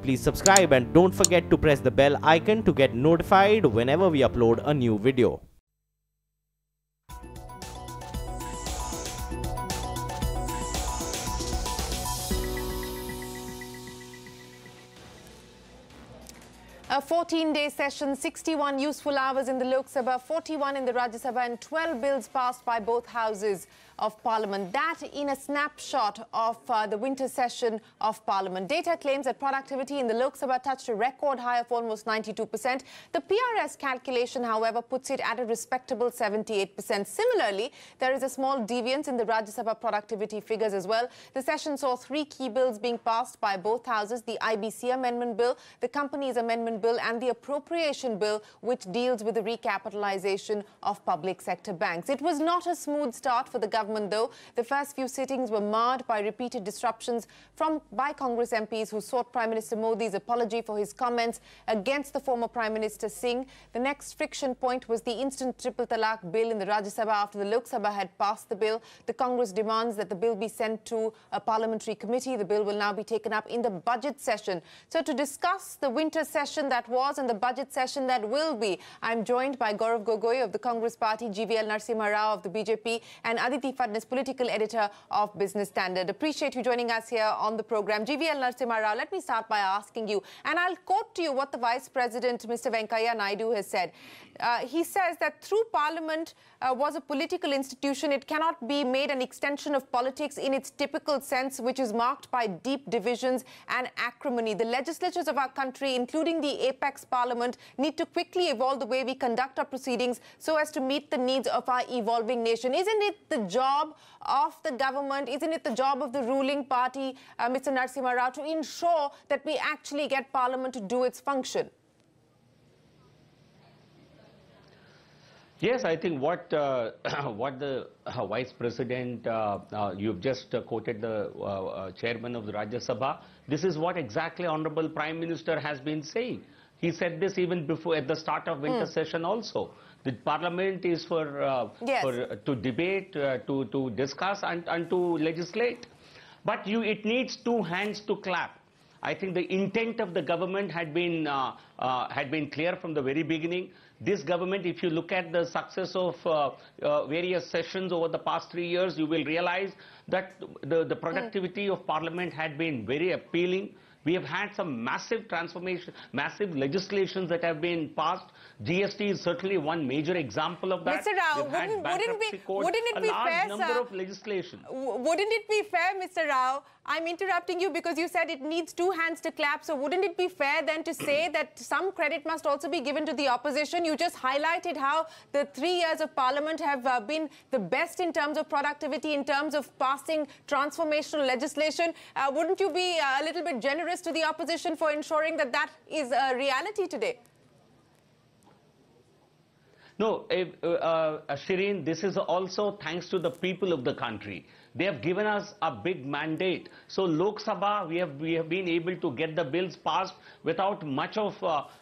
please subscribe and don't forget to press the bell icon to get notified whenever we upload a new video. A 14-day session, 61 useful hours in the Lok Sabha, 41 in the Rajya Sabha and 12 bills passed by both houses of Parliament. That in a snapshot of the winter session of Parliament. Data claims that productivity in the Lok Sabha touched a record high of almost 92%. The PRS calculation, however, puts it at a respectable 78%. Similarly, there is a small deviance in the Rajya Sabha productivity figures as well. The session saw 3 key bills being passed by both houses: the IBC Amendment Bill, the Companies Amendment Bill and the Appropriation Bill, which deals with the recapitalization of public sector banks. It was not a smooth start for the government, though. The first few sittings were marred by repeated disruptions by Congress MPs who sought Prime Minister Modi's apology for his comments against the former Prime Minister Singh. The next friction point was the instant triple talaq bill in the Rajya Sabha after the Lok Sabha had passed the bill. The Congress demands that the bill be sent to a parliamentary committee. The bill will now be taken up in the budget session. So to discuss the winter session that was and the budget session that will be, I'm joined by Gaurav Gogoi of the Congress Party, GVL Narasimha Rao of the BJP and Aditi Fadnis, political editor of Business Standard. Appreciate you joining us here on the program. GVL Narasimha Rao, let me start by asking you, and I'll quote to you what the Vice President, Mr. Venkaiah Naidu, has said. He says that through Parliament was a political institution, it cannot be made an extension of politics in its typical sense, which is marked by deep divisions and acrimony. The legislatures of our country, including the Apex Parliament, need to quickly evolve the way we conduct our proceedings so as to meet the needs of our evolving nation. Isn't it the job of the government, isn't it the job of the ruling party, Mr. Narasimha Rao, to ensure that we actually get Parliament to do its function? Yes, I think what the Vice President, you've just quoted the Chairman of the Rajya Sabha. This is what exactly Honorable Prime Minister has been saying. He said this even before, at the start of winter session also. The Parliament is to debate, to discuss and to legislate. But it needs 2 hands to clap. I think the intent of the government had been clear from the very beginning. This government, if you look at the success of various sessions over the past 3 years, you will realize that the productivity of Parliament had been very appealing. We have had some massive transformation, massive legislations that have been passed. GST is certainly one major example of that. Mr. Rao, wouldn't it be fair, number of legislation. Wouldn't it be fair, Mr. Rao? I'm interrupting you because you said it needs 2 hands to clap. So wouldn't it be fair then to say that some credit must also be given to the opposition? You just highlighted how the 3 years of Parliament have been the best in terms of productivity, in terms of passing transformational legislation. Wouldn't you be a little bit generous to the opposition for ensuring that that is a reality today? No, Shireen, this is also thanks to the people of the country. They have given us a big mandate. So Lok Sabha, we have been able to get the bills passed without much of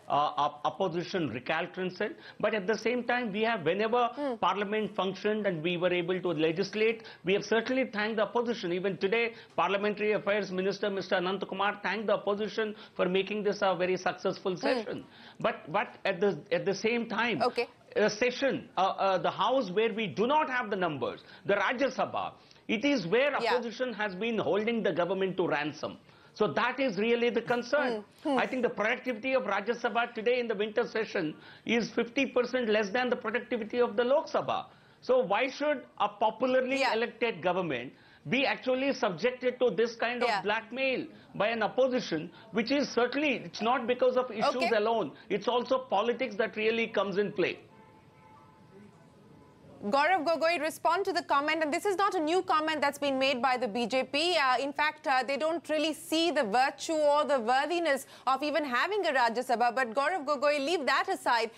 opposition recalcitrance. But at the same time, we have, whenever Parliament functioned and we were able to legislate, we have certainly thanked the opposition. Even today, Parliamentary Affairs Minister Mr. Anant Kumar thanked the opposition for making this a very successful session. But at the same time, a session, the house where we do not have the numbers, the Rajya Sabha, it is where opposition has been holding the government to ransom. So that is really the concern. I think the productivity of Rajya Sabha today in the winter session is 50% less than the productivity of the Lok Sabha. So why should a popularly elected government be actually subjected to this kind of blackmail by an opposition, which is certainly, it's not because of issues alone, it's also politics that really comes in play. Gaurav Gogoi, respond to the comment, and this is not a new comment that's been made by the BJP. In fact, they don't really see the virtue or the worthiness of even having a Rajya Sabha. But Gaurav Gogoi, leave that aside.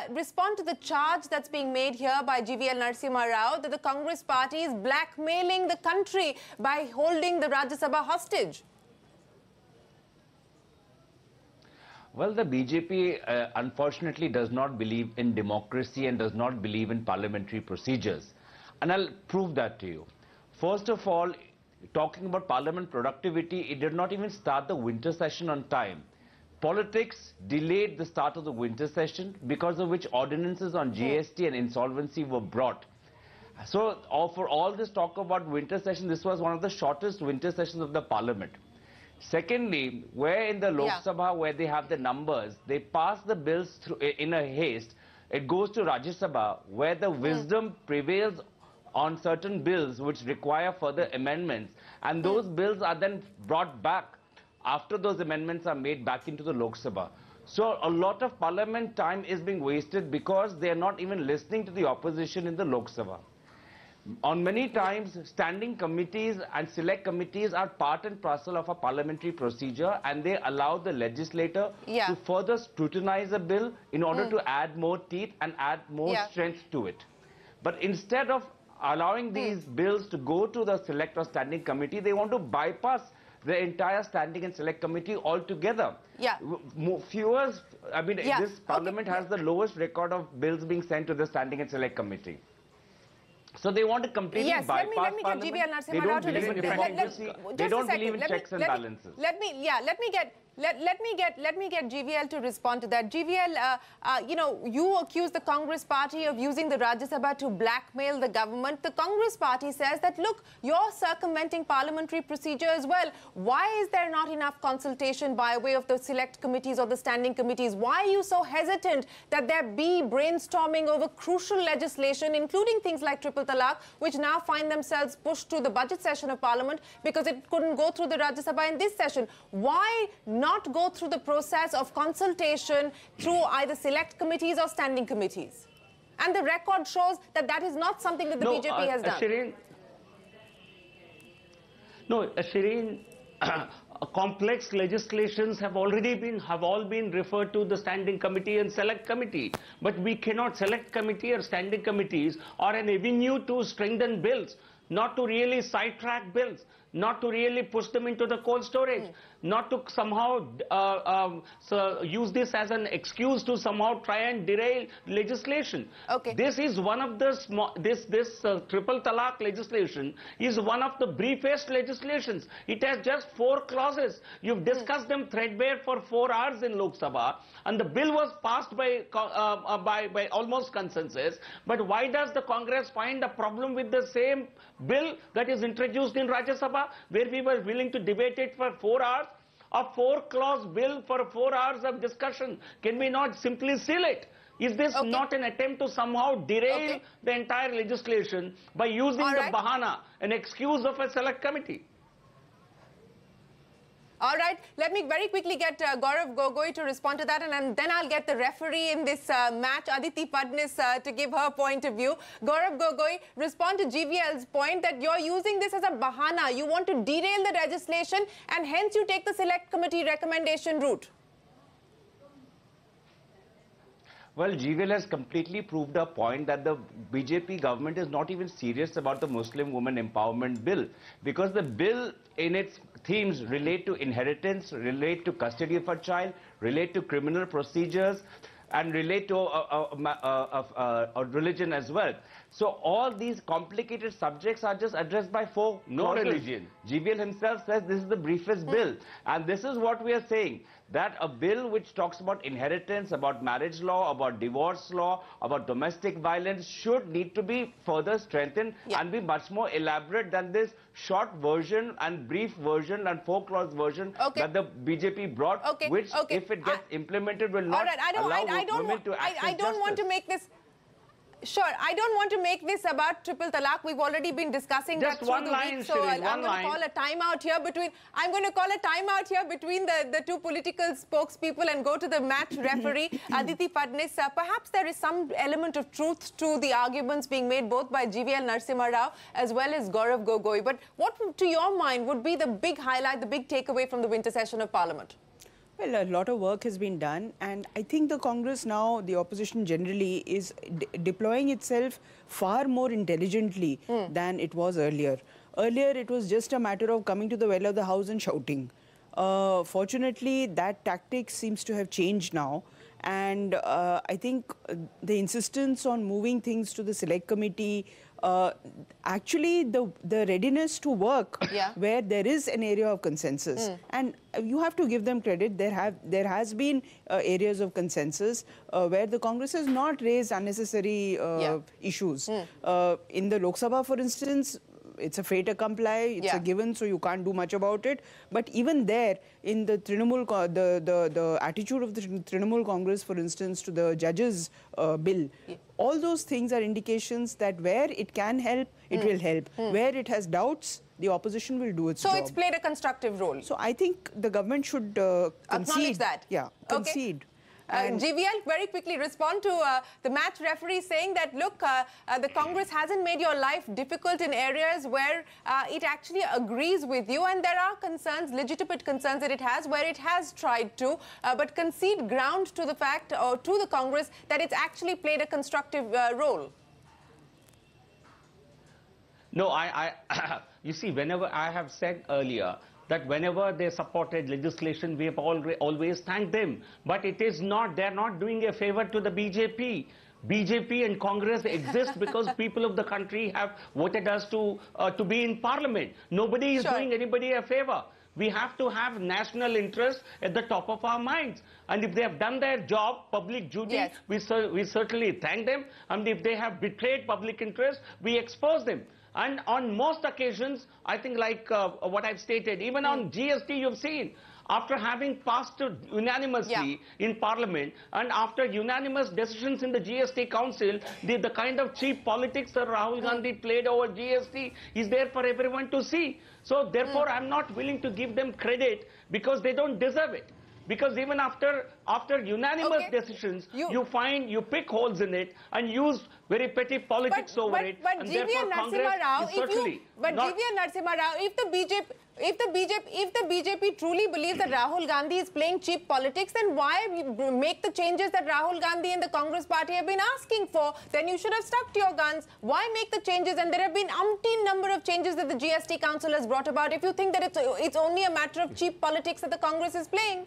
Respond to the charge that's being made here by GVL Narasimha Rao that the Congress party is blackmailing the country by holding the Rajya Sabha hostage. Well, the BJP unfortunately does not believe in democracy and does not believe in parliamentary procedures. And I'll prove that to you. First of all, talking about parliament productivity, it did not even start the winter session on time. Politics delayed the start of the winter session, because of which ordinances on GST and insolvency were brought. So for all this talk about winter session, this was one of the shortest winter sessions of the parliament. Secondly, where in the Lok Sabha, where they have the numbers, they pass the bills through in a haste. It goes to Rajya Sabha, where the wisdom prevails on certain bills which require further amendments, and those bills are then brought back after those amendments are made back into the Lok Sabha. So a lot of parliament time is being wasted because they are not even listening to the opposition in the Lok Sabha. On many times, standing committees and select committees are part and parcel of a parliamentary procedure, and they allow the legislator to further scrutinize a bill in order to add more teeth and add more strength to it. But instead of allowing these bills to go to the select or standing committee, they want to bypass the entire standing and select committee altogether. This parliament has the lowest record of bills being sent to the standing and select committee. So they want to completely bypass parliament. They don't believe in democracy. They don't believe in checks and balances. Let me get GVL to respond to that. GVL, you accuse the Congress party of using the Rajya Sabha to blackmail the government. The Congress party says that, look, you're circumventing parliamentary procedure as well. Why is there not enough consultation by way of the select committees or the standing committees? Why are you so hesitant that there be brainstorming over crucial legislation, including things like triple talaq, which now find themselves pushed to the budget session of parliament because it couldn't go through the Rajya Sabha in this session? Why not go through the process of consultation through either select committees or standing committees? And the record shows that that is not something that the BJP has done. Shireen, complex legislations have all been referred to the standing committee and select committee. But we cannot, select committee or standing committees are an avenue to strengthen bills, not to really sidetrack bills, not to really push them into the cold storage, not to somehow use this as an excuse to somehow try and derail legislation. This is one of the triple talaq legislation is one of the briefest legislations. It has just 4 clauses. You've discussed them threadbare for 4 hours in Lok Sabha, and the bill was passed by almost consensus. But why does the Congress find a problem with the same bill that is introduced in Rajya Sabha, where we were willing to debate it for 4 hours? A 4-clause bill for 4 hours of discussion. Can we not simply seal it? Is this not an attempt to somehow derail the entire legislation by using the bahana, an excuse of a select committee? All right, let me very quickly get Gaurav Gogoi to respond to that, and then I'll get the referee in this match, Aditi Padnis, to give her point of view. Gaurav Gogoi, respond to GVL's point that you're using this as a bahana. You want to derail the legislation, and hence you take the select committee recommendation route. Well, GVL has completely proved a point that the BJP government is not even serious about the Muslim women empowerment bill, because the bill in its themes relate to inheritance, relate to custody of a child, relate to criminal procedures, and relate to religion as well. So all these complicated subjects are just addressed by 4 clauses. Religion. GVL himself says this is the briefest bill, and this is what we are saying, that a bill which talks about inheritance, about marriage law, about divorce law, about domestic violence should need to be further strengthened and be much more elaborate than this short version and brief version and 4-clause version that the BJP brought, which if it gets implemented will not allow women to access I don't want to make this... Sure, I don't want to make this about triple talaq. We've already been discussing that through the week, so I'm going to call a timeout here between. I'm going to call a timeout here between the 2 political spokespeople and go to the match referee, Aditi Padnis. Perhaps there is some element of truth to the arguments being made both by GVL Narasimha Rao as well as Gaurav Gogoi. But what, to your mind, would be the big highlight, the big takeaway from the winter session of Parliament? Well, a lot of work has been done, and I think the Congress now, the opposition generally, is deploying itself far more intelligently than it was earlier. Earlier, it was just a matter of coming to the well of the house and shouting. Fortunately, that tactic seems to have changed now, and I think the insistence on moving things to the select committee actually the readiness to work Yeah. where there is an area of consensus. And you have to give them credit. There has been areas of consensus where the Congress has not raised unnecessary issues. In the Lok Sabha, for instance, it's a fait accompli, it's a given, so you can't do much about it. But even there, in the Trinamool, the attitude of the Trinamool Congress, for instance, to the judges' bill, all those things are indications that where it can help, it will help. Where it has doubts, the opposition will do its job. So it's played a constructive role. So I think the government should concede. Acknowledge that. Yeah, concede. And GVL, very quickly respond to the match referee saying that, look, the Congress hasn't made your life difficult in areas where it actually agrees with you, and there are concerns, legitimate concerns that it has, where it has tried to, but concede ground to the fact, or to the Congress, that it's actually played a constructive role. No, you see, whenever I have said earlier that whenever they supported legislation, we have always thanked them. But it is not, they're not doing a favor to the BJP. BJP and Congress exist because people of the country have voted us to be in parliament. Nobody is doing anybody a favor. We have to have national interest at the top of our minds. And if they have done their job, public duty, we certainly thank them. And if they have betrayed public interest, we expose them. And on most occasions, I think like what I've stated, even on GST you've seen, after having passed unanimously in Parliament and after unanimous decisions in the GST Council, the kind of cheap politics that Rahul Gandhi played over GST is there for everyone to see. So therefore, I'm not willing to give them credit because they don't deserve it. Because even after unanimous decisions, you pick holes in it and use very petty politics over it. But GVN Narasimha Rao, if the BJP truly believes that Rahul Gandhi is playing cheap politics, then why make the changes that Rahul Gandhi and the Congress party have been asking for? Then you should have stuck to your guns. Why make the changes? And there have been umpteen number of changes that the GST Council has brought about. If you think that it's only a matter of cheap politics that the Congress is playing.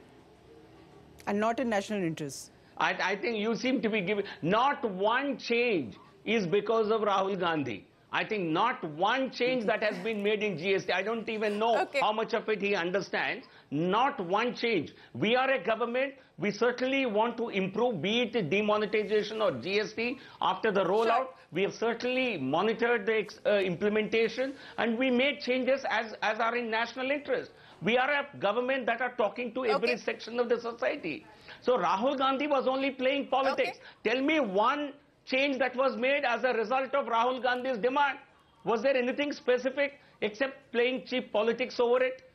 And not in national interest. I think you seem to be giving... Not one change is because of Rahul Gandhi. I think not one change that has been made in GST. I don't even know how much of it he understands. Not one change. We are a government. We certainly want to improve, be it demonetization or GST after the rollout. We have certainly monitored the implementation, and we made changes as are in national interest. We are a government that are talking to every section of the society. So Rahul Gandhi was only playing politics. Tell me one change that was made as a result of Rahul Gandhi's demand. Was there anything specific except playing cheap politics over it?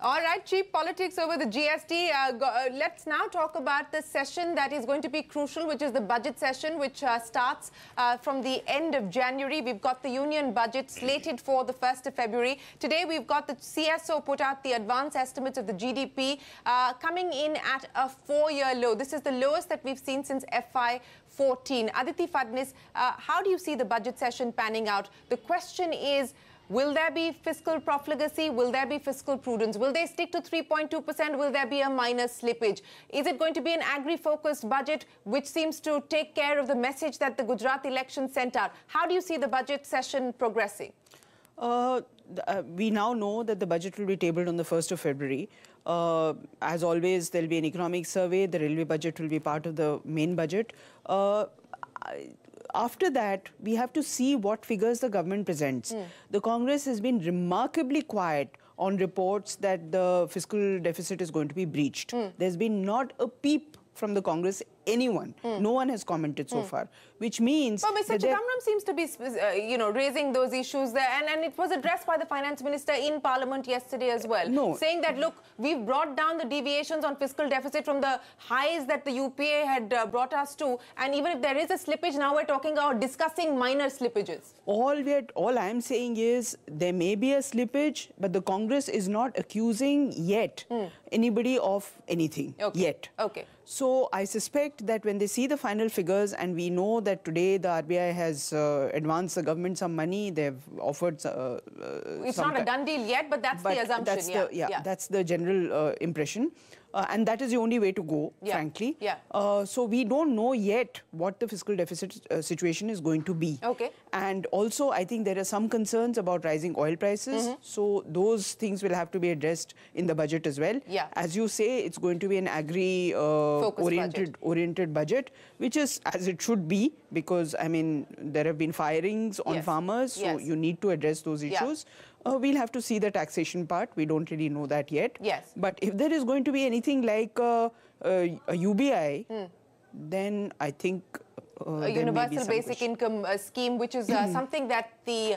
All right, cheap politics over the GST. Let's now talk about the session that is going to be crucial, which is the budget session, which starts from the end of January. We've got the union budget slated for the 1st of February. Today, we've got the CSO put out the advance estimates of the GDP coming in at a 4-year low. This is the lowest that we've seen since FY14. Aditi Phadnis, how do you see the budget session panning out? The question is, will there be fiscal profligacy? Will there be fiscal prudence? Will they stick to 3.2%? Will there be a minor slippage? Is it going to be an agri-focused budget which seems to take care of the message that the Gujarat election sent out? How do you see the budget session progressing? We now know that the budget will be tabled on the 1st of February. As always, there will be an economic survey. The railway budget will be part of the main budget. After that, we have to see what figures the government presents. The Congress has been remarkably quiet on reports that the fiscal deficit is going to be breached. There's been not a peep from the Congress, anyone. No one has commented so far, which means... But Mr. Chidambaram seems to be, raising those issues there, and it was addressed by the finance minister in Parliament yesterday as well, saying that, look, we've brought down the deviations on fiscal deficit from the highs that the UPA had brought us to, and even if there is a slippage, now we're talking about discussing minor slippages. All I'm saying is there may be a slippage, but the Congress is not accusing yet anybody of anything yet. So I suspect that when they see the final figures, and we know that today the RBI has advanced the government some money, they've offered it's not a done deal yet, but that's the assumption. That's the general impression. And that is the only way to go, frankly. So we don't know yet what the fiscal deficit situation is going to be. Okay. And also, I think there are some concerns about rising oil prices. So those things will have to be addressed in the budget as well. As you say, it's going to be an agri-oriented budget, which is as it should be, because, I mean, there have been firings on farmers, so you need to address those issues. We'll have to see the taxation part. We don't really know that yet. But if there is going to be anything like a UBI, then I think a universal basic income scheme, which is something that the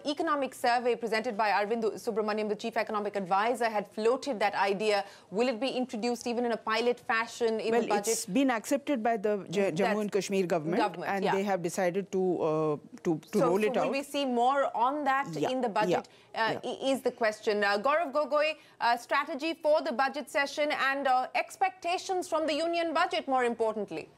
economic survey presented by Arvind Subramaniam, the chief economic advisor, had floated that idea. Will it be introduced even in a pilot fashion in the budget? Well, it's been accepted by the Jammu and Kashmir government, and they have decided to roll it out. Will we see more on that in the budget? Is the question. Gaurav Gogoi, strategy for the budget session and expectations from the union budget, more importantly.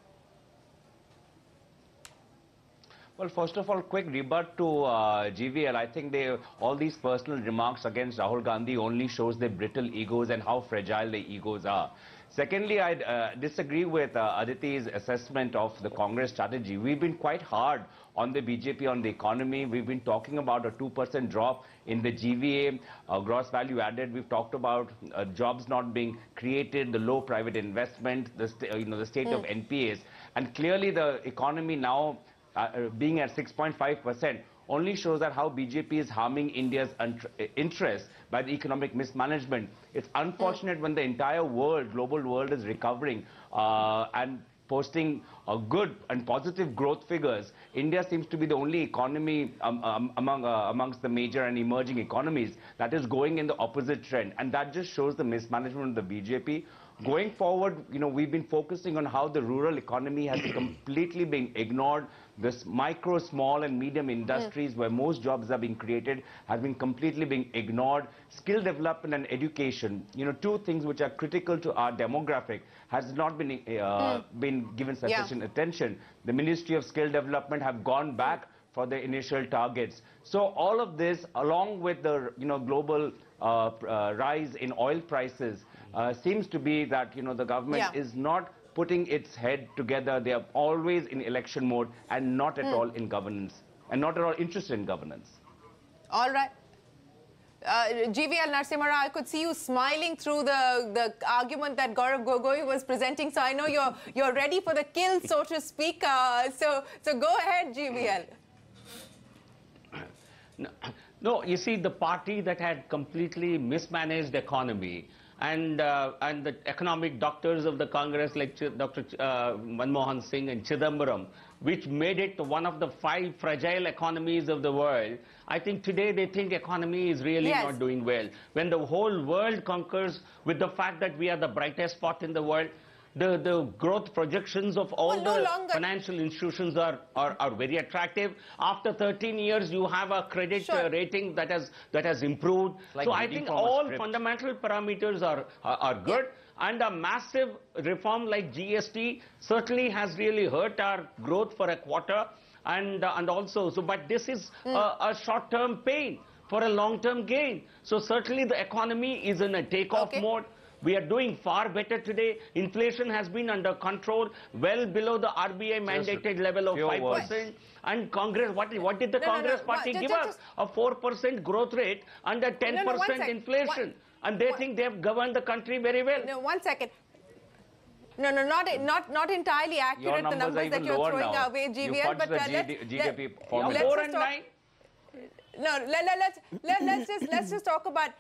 Well, first of all, quick rebut to GVL. I think all these personal remarks against Rahul Gandhi only shows their brittle egos and how fragile their egos are. Secondly, I disagree with Aditi's assessment of the Congress strategy. We've been quite hard on the BJP, on the economy. We've been talking about a 2% drop in the GVA, gross value added. We've talked about jobs not being created, the low private investment, the state of NPAs. And clearly the economy now being at 6.5% only shows that how BJP is harming India's interests by the economic mismanagement. It's unfortunate when the entire world, global world, is recovering and posting good and positive growth figures. India seems to be the only economy amongst the major and emerging economies that is going in the opposite trend. And that just shows the mismanagement of the BJP. Going forward, we've been focusing on how the rural economy has completely been ignored. This micro, small and medium industries where most jobs are being created has been completely being ignored. Skill development and education, two things which are critical to our demographic, has not been given sufficient attention. The Ministry of Skill Development have gone back for the initial targets. So all of this, along with the global rise in oil prices, seems to be that the government is not putting its head together. They are always in election mode and not at all in governance, and not at all interested in governance. All right. GVL Narasimha Rao, I could see you smiling through the argument that Gaurav Gogoi was presenting. So I know you're ready for the kill, so to speak. So go ahead, GVL. No, you see, the party that had completely mismanaged the economy and the economic doctors of the Congress like Dr. Manmohan Singh and Chidambaram, which made it one of the 5 fragile economies of the world. I think today they think economy is really not doing well. When the whole world concurs with the fact that we are the brightest spot in the world, the growth projections of all the financial institutions are very attractive. After 13 years, you have a credit rating that has improved. Like so I think all fundamental parameters are good. And a massive reform like GST certainly has really hurt our growth for a quarter. And also, but this is a short-term pain for a long-term gain. So certainly the economy is in a takeoff mode. We are doing far better today. Inflation has been under control, well below the RBI mandated level of 5%. And Congress, what did the Congress party give us? A 4% growth rate under 10% inflation. And they think they have governed the country very well. No, 1 second. No, not entirely accurate, the numbers that you're throwing now. Away, GVL. But GDP formula. Let's 4 and 9. No, let's just talk about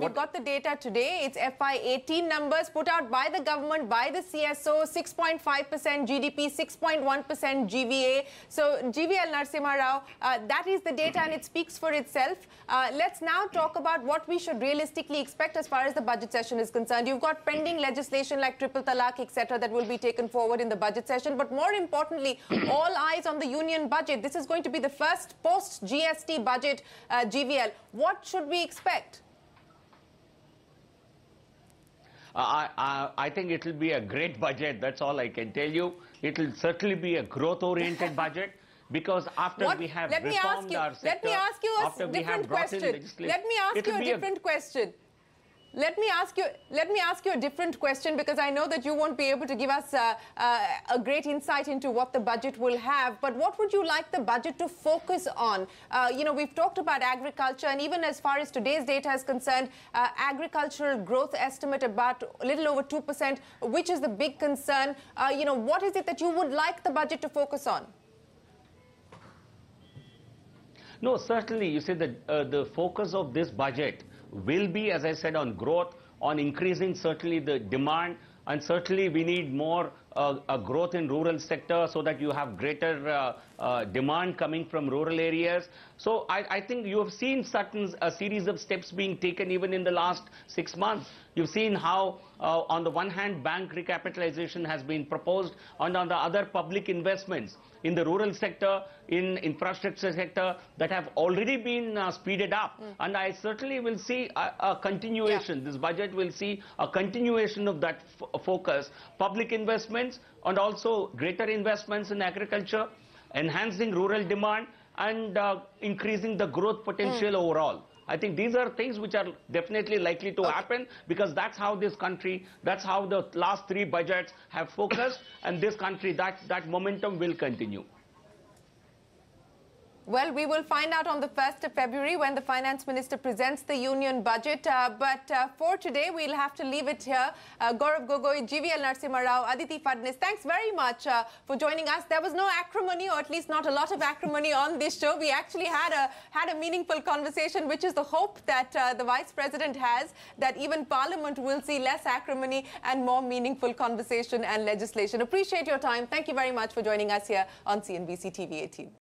we've got the data today. It's FY18 numbers put out by the government, by the CSO, 6.5% GDP, 6.1% GVA. So GVL Narasimha Rao, that is the data and it speaks for itself. Let's now talk about what we should realistically expect as far as the budget session is concerned. You've got pending legislation like triple talaq, etc., that will be taken forward in the budget session. But more importantly, all eyes on the union budget. This is going to be the first post-GST budget, GVL. What should we expect? I think it will be a great budget. That's all I can tell you. It will certainly be a growth-oriented budget. Because after we have reformed our sector, let me ask you a different question. Let me ask you a different question, because I know that you won't be able to give us a great insight into what the budget will have. But what would you like the budget to focus on? You know, we've talked about agriculture, and even as far as today's data is concerned, agricultural growth estimate about a little over 2%, which is the big concern. You know, what is it that you would like the budget to focus on? No, certainly, you see that the focus of this budget will be, as I said, on growth, on increasing certainly the demand, and certainly we need more growth in rural sector so that you have greater demand coming from rural areas. So I think you have seen a series of steps being taken even in the last 6 months. You've seen how on the one hand bank recapitalization has been proposed, and on the other public investments in the rural sector, in infrastructure sector that have already been speeded up. And I certainly will see a continuation. Yeah. This budget will see a continuation of that focus. Public investments and also greater investments in agriculture, enhancing rural demand, and increasing the growth potential overall. I think these are things which are definitely likely to happen, because that's how this country, that's how the last 3 budgets have focused, and this country, that momentum will continue. Well, we will find out on the 1st of February when the Finance Minister presents the Union Budget. But for today, we'll have to leave it here. Gaurav Gogoi, GVL Narasimha Rao, Aditi Fadnis, thanks very much for joining us. There was no acrimony, or at least not a lot of acrimony on this show. We actually had a meaningful conversation, which is the hope that the Vice President has, that even Parliament will see less acrimony and more meaningful conversation and legislation. Appreciate your time. Thank you very much for joining us here on CNBC TV18.